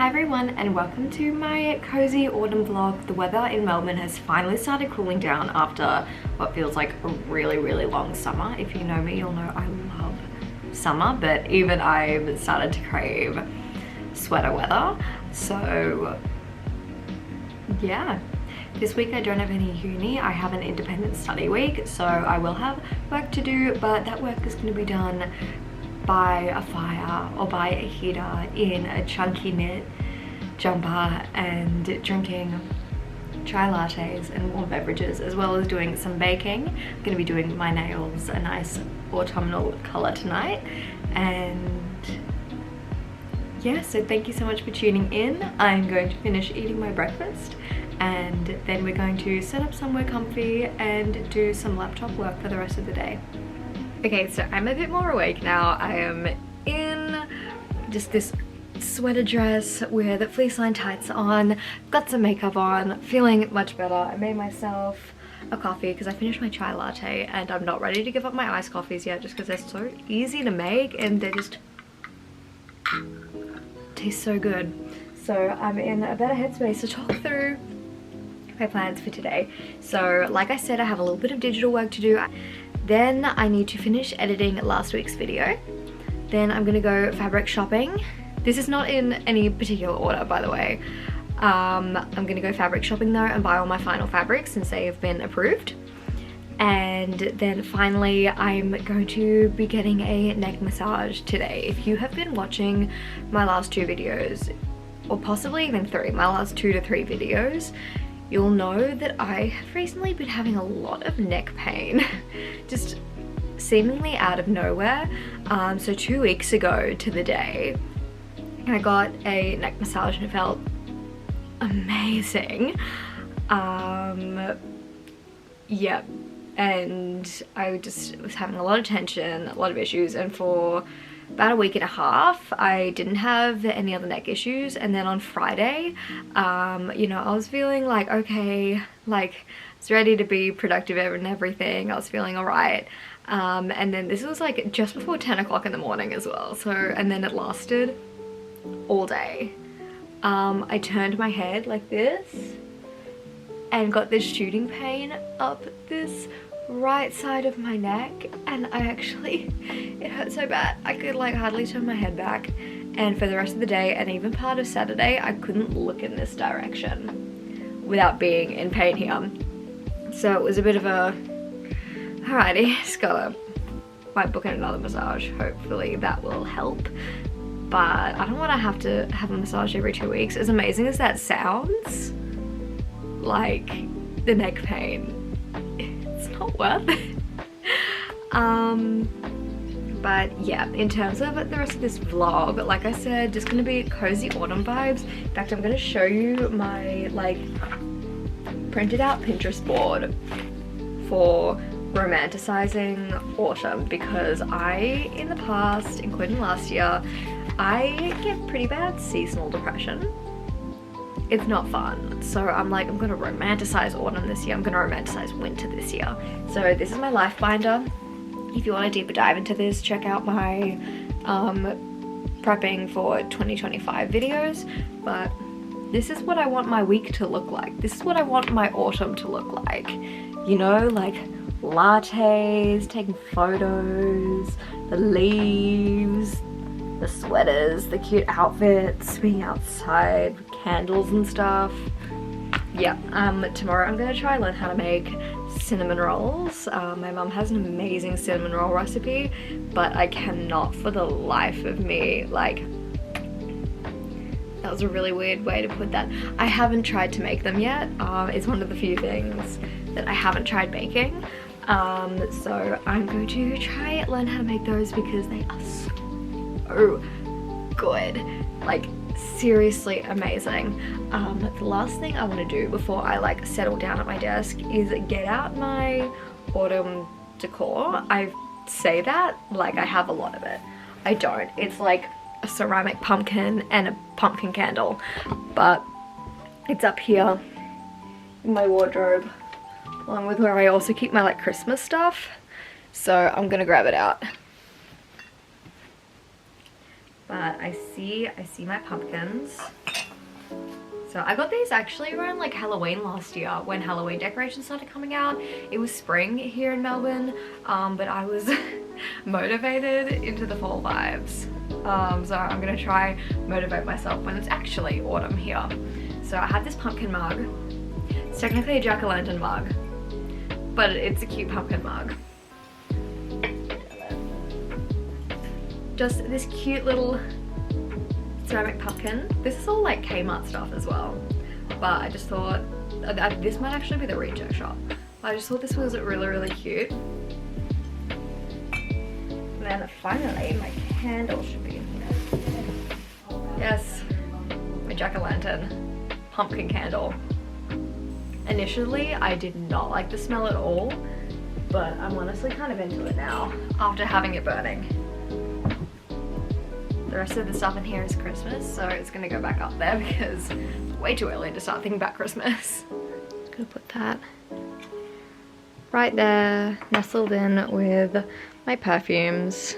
everyone and welcome to my cozy autumn vlog. The weather in Melbourne has finally started cooling down after what feels like a really long summer. If you know me, you'll know I love summer, but even I've started to crave sweater weather. So yeah, this week I don't have any uni. I have an independent study week, so I will have work to do, but that work is going to be done by a fire or by a heater in a chunky knit jumper and drinking chai lattes and warm beverages, as well as doing some baking. I'm going to be doing my nails a nice autumnal color tonight. And yeah, so thank you so much for tuning in. I'm going to finish eating my breakfast and then we're going to set up somewhere comfy and do some laptop work for the rest of the day. Okay, so I'm a bit more awake now. I am in just this sweater dress with fleece line tights on, got some makeup on, feeling much better. I made myself a coffee because I finished my chai latte and I'm not ready to give up my iced coffees yet just because they're so easy to make and they just taste so good. So I'm in a better headspace to talk through my plans for today. So like I said, I have a little bit of digital work to do. Then I need to finish editing last week's video. Then I'm gonna go fabric shopping. This is not in any particular order, by the way. I'm gonna go fabric shopping though and buy all my final fabrics since they have been approved. And then finally, I'm going to be getting a neck massage today. If you have been watching my last two videos, or possibly even three, my last 2 to 3 videos, you'll know that I have recently been having a lot of neck pain, just seemingly out of nowhere. So 2 weeks ago to the day, I got a neck massage and it felt amazing. Yeah, and I just was having a lot of tension, a lot of issues, and for about a week and a half I didn't have any other neck issues. And then on Friday, you know, I was feeling like okay, like it's ready to be productive and everything. I was feeling all right. And then this was like just before 10 o'clock in the morning as well. So, and then it lasted all day. I turned my head like this and got this shooting pain up this right side of my neck, and I actually, it hurt so bad I could like hardly turn my head back. And for the rest of the day and even part of Saturday, I couldn't look in this direction without being in pain here. So it was a bit of a alrighty, just gotta might book in another massage. Hopefully that will help, but I don't want to have a massage every 2 weeks. As amazing as that sounds, like the neck pain, it's not worth it. But yeah, in terms of the rest of this vlog, like I said, just gonna be cozy autumn vibes. In fact, I'm gonna show you my like printed out Pinterest board for romanticizing autumn, because I, in the past, including last year, I get pretty bad seasonal depression. It's not fun. So I'm like, I'm gonna romanticize autumn this year. I'm gonna romanticize winter this year. So this is my life binder. If you want a deeper dive into this, check out my prepping for 2025 videos. But this is what I want my week to look like. This is what I want my autumn to look like. You know, like lattes, taking photos, the leaves, the sweaters, the cute outfits, being outside, candles and stuff. Yeah, tomorrow I'm gonna try and learn how to make cinnamon rolls. My mum has an amazing cinnamon roll recipe, but I cannot for the life of me, like, that was a really weird way to put that. I haven't tried to make them yet. It's one of the few things that I haven't tried baking. So I'm going to try and learn how to make those because they are so good. Like, seriously amazing. The last thing I want to do before I like settle down at my desk is get out my autumn decor. I say that like I have a lot of it. I don't. It's like a ceramic pumpkin and a pumpkin candle, but it's up here in my wardrobe, along with where I also keep my like Christmas stuff. So I'm gonna grab it out. But I see my pumpkins. So I got these actually around like Halloween last year when Halloween decorations started coming out. It was spring here in Melbourne, but I was motivated into the fall vibes. So I'm gonna try motivate myself when it's actually autumn here. So I have this pumpkin mug. It's technically a jack-o'-lantern mug, but it's a cute pumpkin mug. Just this cute little ceramic pumpkin. This is all like Kmart stuff as well, but I just thought this might actually be the reject shop. I just thought this was really cute. And then finally my candle should be in here. Yes, my jack-o'-lantern pumpkin candle. Initially I did not like the smell at all, but I'm honestly kind of into it now after having it burning. The rest of the stuff in here is Christmas, so it's gonna go back up there because it's way too early to start thinking about Christmas. I'm gonna put that right there, nestled in with my perfumes.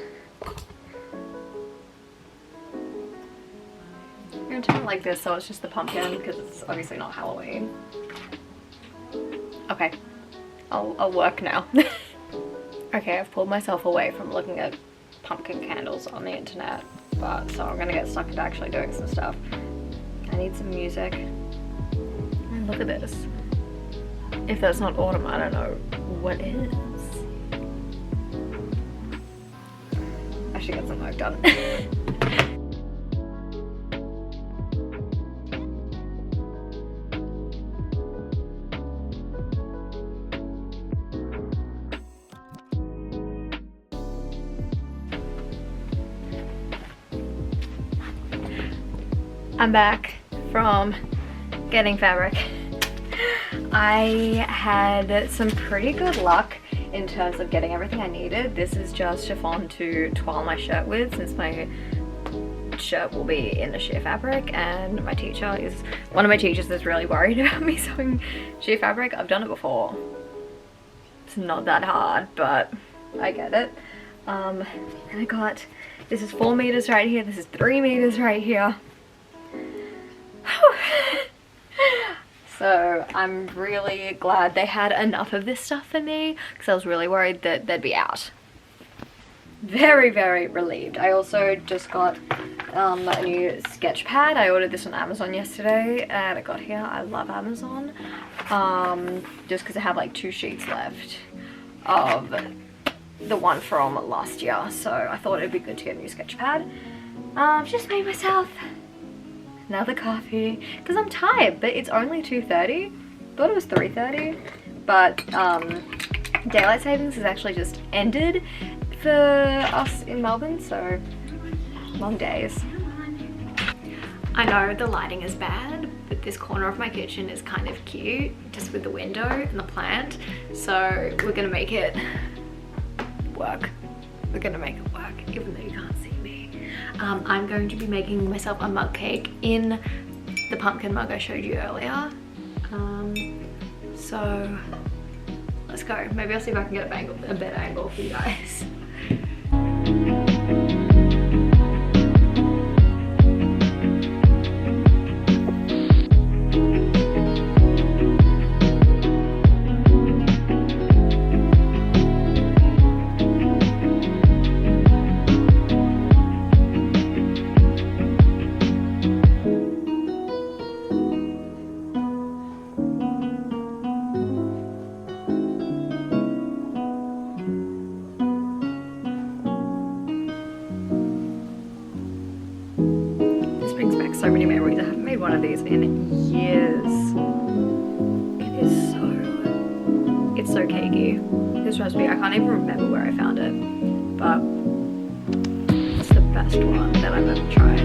I'm gonna turn it like this so it's just the pumpkin because it's obviously not Halloween. Okay, I'll work now. Okay, I've pulled myself away from looking at pumpkin candles on the internet. But so I'm gonna get stuck into actually doing some stuff. I need some music. And look at this. If that's not autumn, I don't know what is. I should get some work done. I'm back from getting fabric. I had some pretty good luck in terms of getting everything I needed. This is just chiffon to twirl my shirt with, since my shirt will be in the sheer fabric, and one of my teachers is really worried about me sewing sheer fabric. I've done it before. It's not that hard, but I get it. And I got, this is 4 meters right here, this is 3 meters right here. So I'm really glad they had enough of this stuff for me because I was really worried that they'd be out. Very relieved. I also just got a new sketch pad. I ordered this on Amazon yesterday and it got here. I love Amazon. Just because I have like 2 sheets left of the one from last year, so I thought it'd be good to get a new sketch pad. Just made myself another coffee because I'm tired, but it's only 2:30. Thought it was 3:30, but daylight savings has actually just ended for us in Melbourne, so long days. I know the lighting is bad, but this corner of my kitchen is kind of cute, just with the window and the plant, so we're gonna make it work. We're gonna make it work, even though you can't see me. I'm going to be making myself a mug cake in the pumpkin mug I showed you earlier. So let's go. Maybe I'll see if I can get a better angle for you guys. So many memories. I haven't made one of these in years. It's so cakey. This recipe, I can't even remember where I found it, but it's the best one that I've ever tried.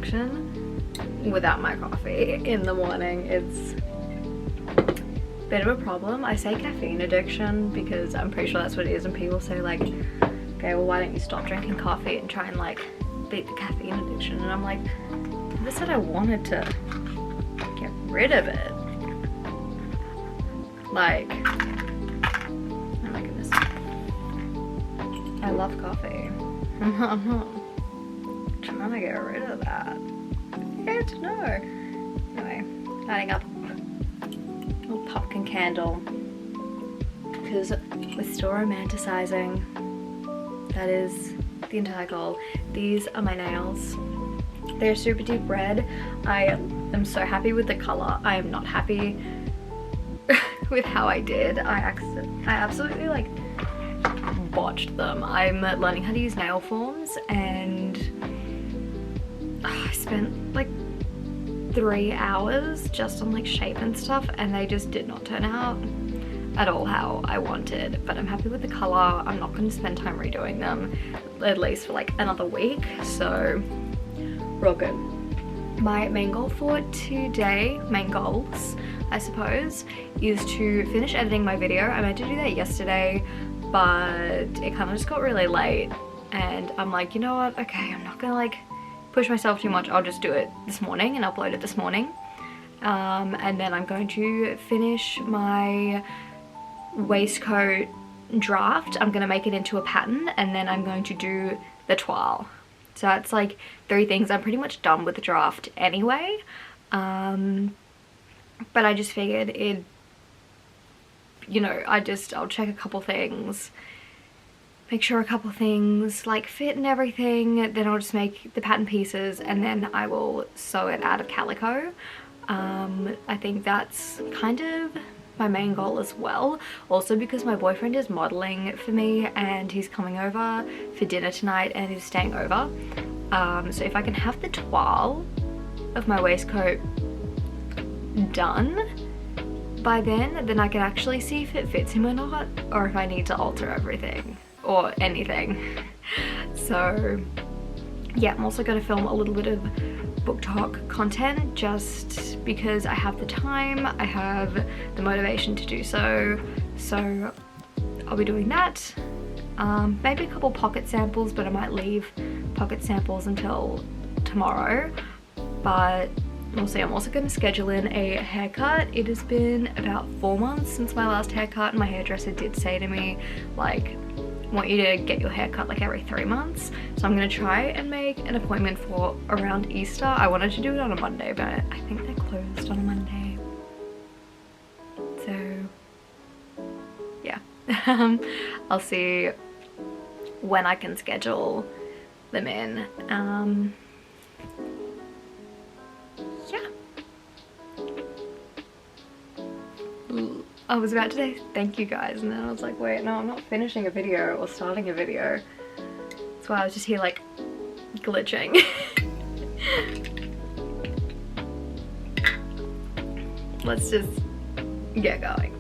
function without my coffee in the morning. It's a bit of a problem. I say caffeine addiction because I'm pretty sure that's what it is, and people say like, okay, well why don't you stop drinking coffee and try and like beat the caffeine addiction? And I'm like, I just said I wanted to get rid of it. Like, oh my goodness, I love coffee. I'm trying to get rid of that. Yeah, to know. Anyway, lighting up a little pumpkin candle because we're still romanticizing. That is the entire goal. These are my nails. They're super deep red. I am so happy with the color. I am not happy with how I did. I absolutely like botched them. I'm learning how to use nail forms, and I spent like 3 hours just on like shape and stuff, and they just did not turn out at all how I wanted. But I'm happy with the color. I'm not going to spend time redoing them, at least for like another week, so real good. My main goal for today, main goals I suppose, is to finish editing my video. I meant to do that yesterday, but it kind of just got really late, and I'm like, you know what, okay, I'm not gonna like push myself too much. I'll just do it this morning and upload it this morning, and then I'm going to finish my waistcoat draft. I'm gonna make it into a pattern, and then I'm going to do the toile. So that's like 3 things. I'm pretty much done with the draft anyway, but I just figured it, you know, I'll check a couple things, make sure a couple things like fit and everything, then I'll just make the pattern pieces, and then I will sew it out of calico. I think that's kind of my main goal as well, also because my boyfriend is modeling for me and he's coming over for dinner tonight and he's staying over, so if I can have the toile of my waistcoat done by then I can actually see if it fits him or not, or if I need to alter everything or anything. So yeah, I'm also going to film a little bit of book talk content just because I have the time, I have the motivation to do so, so I'll be doing that. Maybe a couple pocket samples, but I might leave pocket samples until tomorrow, but we'll see. I'm also going to schedule in a haircut. It has been about 4 months since my last haircut, and my hairdresser did say to me like, I want you to get your hair cut like every 3 months. So I'm going to try and make an appointment for around Easter. I wanted to do it on a Monday, but I think they're closed on a Monday. So yeah, I'll see when I can schedule them in. Yeah. Ooh. I was about to say thank you guys, and then I was like, wait, no, I'm not finishing a video or starting a video. That's why I was just here like glitching. Let's just get going.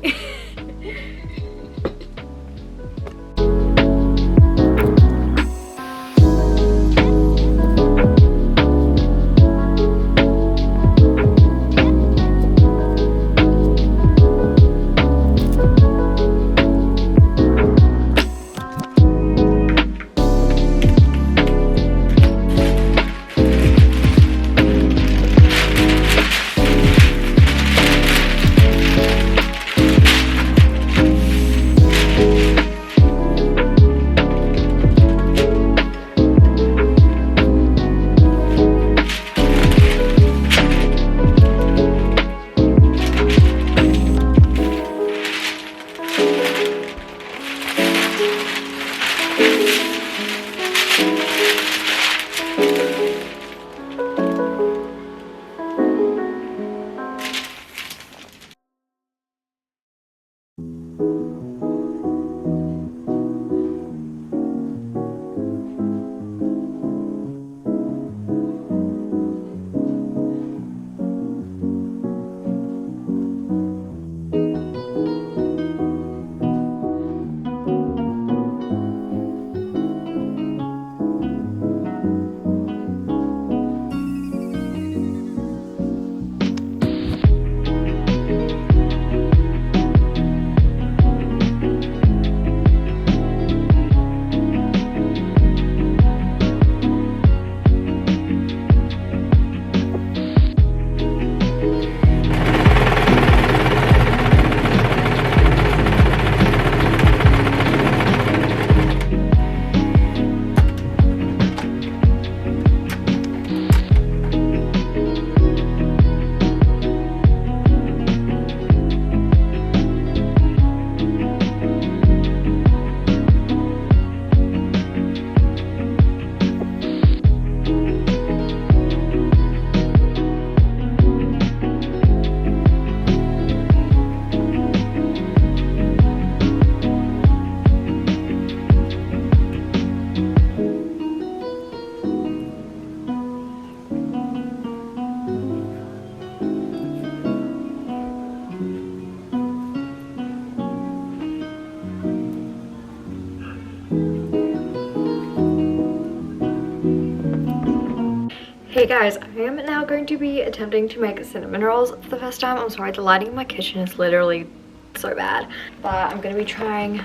Hey guys, I am now going to be attempting to make cinnamon rolls for the first time. I'm sorry, the lighting in my kitchen is literally so bad. But I'm going to be trying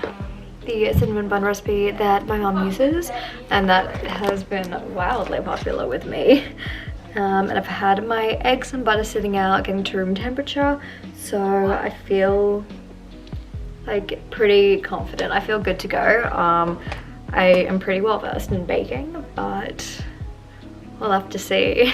the cinnamon bun recipe that my mom uses and that has been wildly popular with me. And I've had my eggs and butter sitting out, getting to room temperature, so I feel like pretty confident. I feel good to go. I am pretty well versed in baking, but we'll have to see.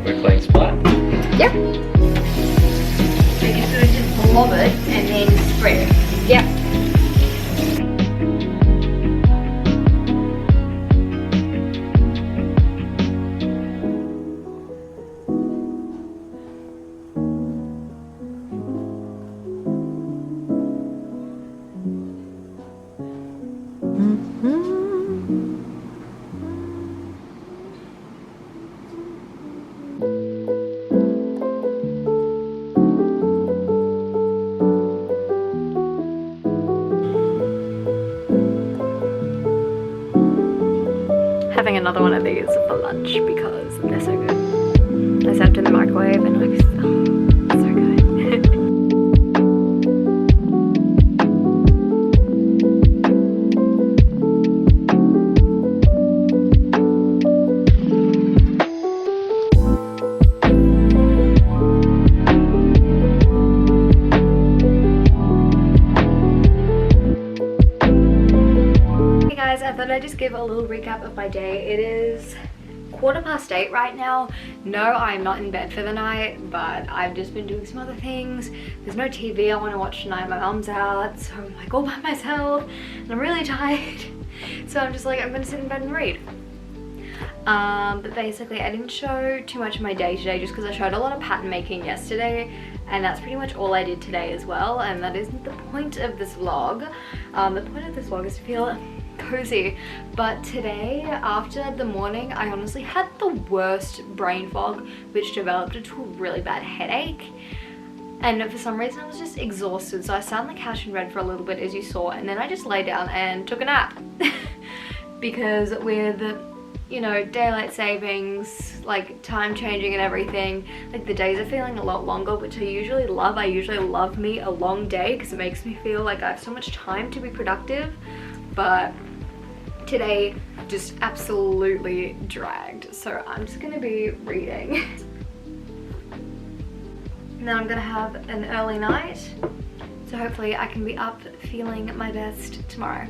We're playing splat. Yep. So you sort of just blob it and then spread it. Yep. Having another one of these for lunch because they're so good. I set them in the microwave and like, oh, so good. I thought I'd just give a little recap of my day. It is 8:15 right now. No, I'm not in bed for the night, but I've just been doing some other things. There's no TV I want to watch tonight. My mum's out, so I'm like all by myself and I'm really tired. So I'm just like, I'm gonna sit in bed and read. But basically I didn't show too much of my day today just because I showed a lot of pattern making yesterday, and that's pretty much all I did today as well, and that isn't the point of this vlog. The point of this vlog is to feel cozy. But today, after the morning, I honestly had the worst brain fog, which developed into a really bad headache, and for some reason I was just exhausted. So I sat on the couch and read for a little bit, as you saw, and then I just lay down and took a nap. Because with, you know, daylight savings, like time changing and everything, like the days are feeling a lot longer, which I usually love. I usually love me a long day because it makes me feel like I have so much time to be productive. But today just absolutely dragged, so I'm just gonna be reading. And then I'm gonna have an early night, so hopefully I can be up feeling my best tomorrow.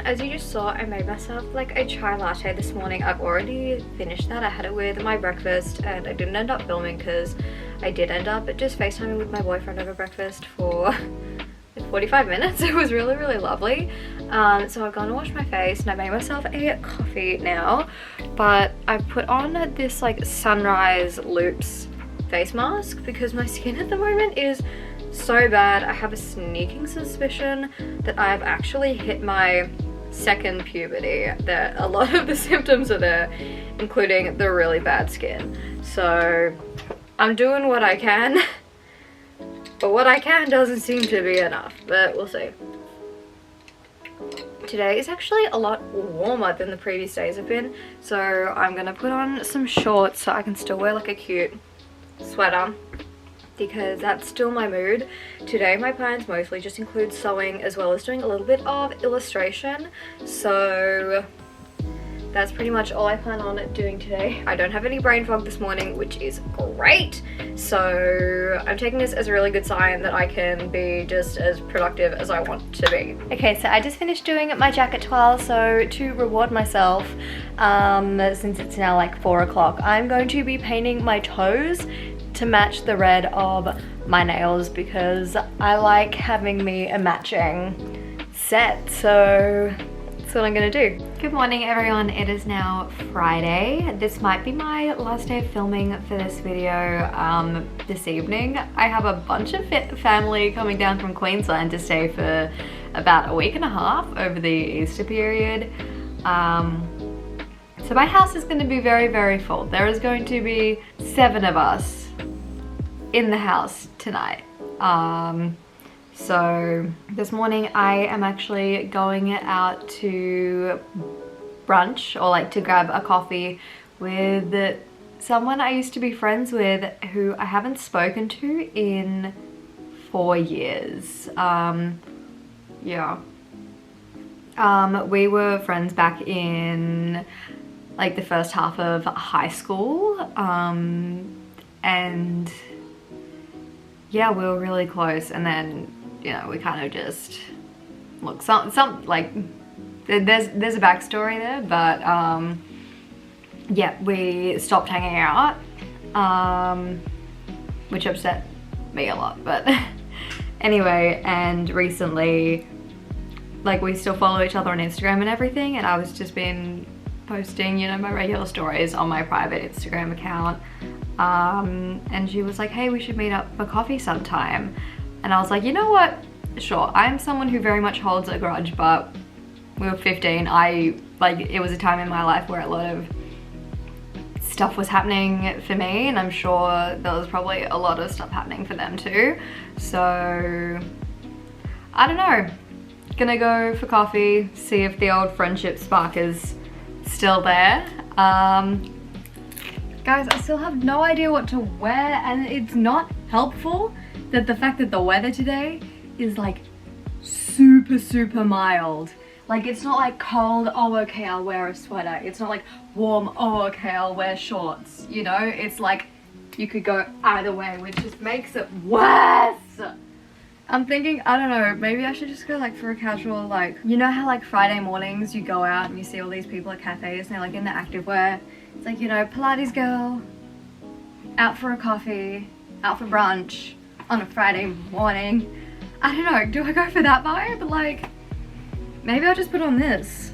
As you just saw, I made myself like a chai latte this morning. I've already finished that. I had it with my breakfast and I didn't end up filming because I did end up just FaceTiming with my boyfriend over breakfast for like 45 minutes. It was really, really lovely. So I've gone to wash my face and I made myself a coffee now, but I put on this like Sunrise Loops face mask because my skin at the moment is so bad. I have a sneaking suspicion that I've actually hit my second puberty, that a lot of the symptoms are there, including the really bad skin. So I'm doing what I can But what I can doesn't seem to be enough, but we'll see. Today is actually a lot warmer than the previous days have been, so I'm gonna put on some shorts so I can still wear like a cute sweater, because that's still my mood. Today my plans mostly just include sewing as well as doing a little bit of illustration, so that's pretty much all I plan on doing today. I don't have any brain fog this morning, which is great. So I'm taking this as a really good sign that I can be just as productive as I want to be. Okay, so I just finished doing my jacket twirl, so to reward myself, since it's now like 4 o'clock, I'm going to be painting my toes to match the red of my nails, because I like having me a matching set, so that's what I'm gonna do. Good morning everyone, it is now Friday. This might be my last day of filming for this video this evening. I have a bunch of family coming down from Queensland to stay for about a week and a half over the Easter period. So my house is gonna be very, very full. There is going to be 7 of us in the house tonight. So this morning I am actually going out to brunch, or like to grab a coffee with someone I used to be friends with who I haven't spoken to in 4 years. Yeah. We were friends back in like the first half of high school, and yeah, we were really close, and then, you know, we kind of just, look, some like, there's a backstory there, but yeah, we stopped hanging out, which upset me a lot, but anyway, and recently, like, we still follow each other on Instagram and everything, and I was just been posting, you know, my regular stories on my private Instagram account, and she was like, hey, we should meet up for coffee sometime. And I was like, you know what, sure. I'm someone who very much holds a grudge, but we were 15. It was a time in my life where a lot of stuff was happening for me, and I'm sure there was probably a lot of stuff happening for them too. So I don't know, gonna go for coffee, see if the old friendship spark is still there. Guys, I still have no idea what to wear, and it's not helpful that the fact that the weather today is like super, super mild. Like, it's not like cold, oh okay, I'll wear a sweater. It's not like warm, oh okay, I'll wear shorts. You know, it's like you could go either way, which just makes it worse. I'm thinking, I don't know, maybe I should just go like for a casual, like, you know how like Friday mornings you go out and you see all these people at cafes and they're like in the activewear. It's like, you know, Pilates girl, out for a coffee, out for brunch on a Friday morning. I don't know, do I go for that vibe? Like, maybe I'll just put on this.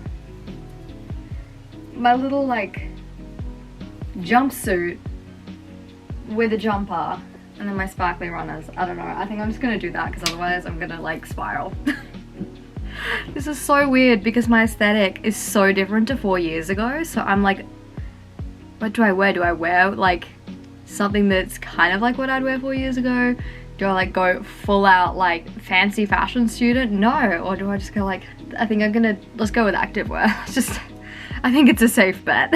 My little like jumpsuit with a jumper. And then my sparkly runners. I don't know. I think I'm just gonna do that, because otherwise I'm gonna like spiral. This is so weird because my aesthetic is so different to 4 years ago. So I'm like, what do I wear? Do I wear like something that's kind of like what I'd wear 4 years ago? Do I like go full out like fancy fashion student? No. Or do I just go like, I think I'm gonna, let's go with activewear. Just, I think it's a safe bet.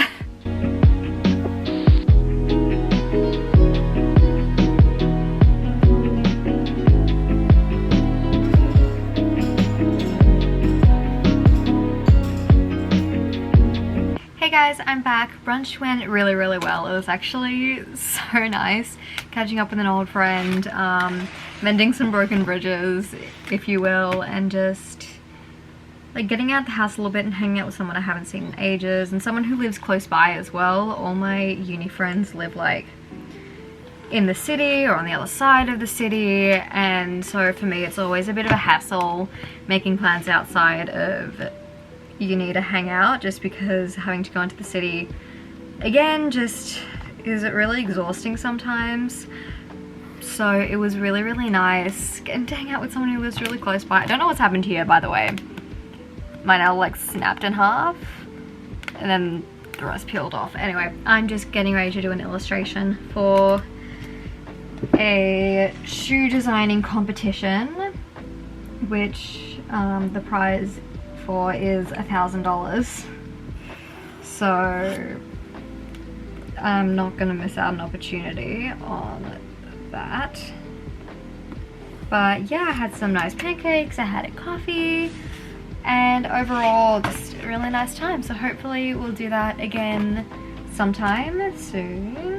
Hey guys, I'm back. Brunch went really, really well. It was actually so nice catching up with an old friend, mending some broken bridges, if you will, and just like getting out the house a little bit and hanging out with someone I haven't seen in ages, and someone who lives close by as well. All my uni friends live like in the city or on the other side of the city, and so for me it's always a bit of a hassle making plans outside of uni to hang out, just because having to go into the city again just is really exhausting sometimes. So it was really, really nice getting to hang out with someone who was really close by. I don't know what's happened here, by the way. My nail like snapped in half and then the rest peeled off. Anyway, I'm just getting ready to do an illustration for a shoe designing competition, which the prize for is $1,000. So I'm not gonna miss out an opportunity on that. But yeah, I had some nice pancakes, I had a coffee, and overall just a really nice time. So hopefully we'll do that again sometime soon.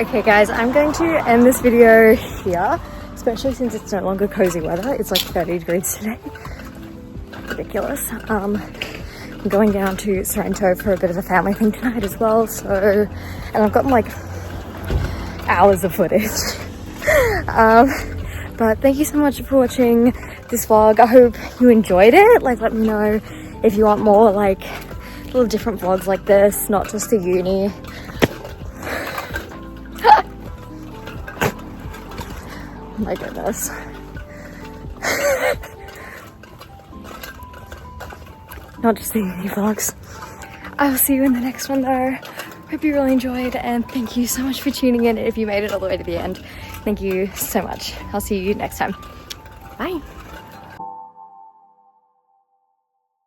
Okay guys, I'm going to end this video here, especially since it's no longer cozy weather. It's like 30 degrees today. Ridiculous. I'm going down to Sorrento for a bit of a family thing tonight as well, so, and I've gotten like hours of footage. But thank you so much for watching this vlog. I hope you enjoyed it. Like, let me know if you want more like little different vlogs like this, not just the uni. Oh my goodness. Not just the uni vlogs. I will see you in the next one though. Hope you really enjoyed, and thank you so much for tuning in. If you made it all the way to the end, thank you so much. I'll see you next time. Bye.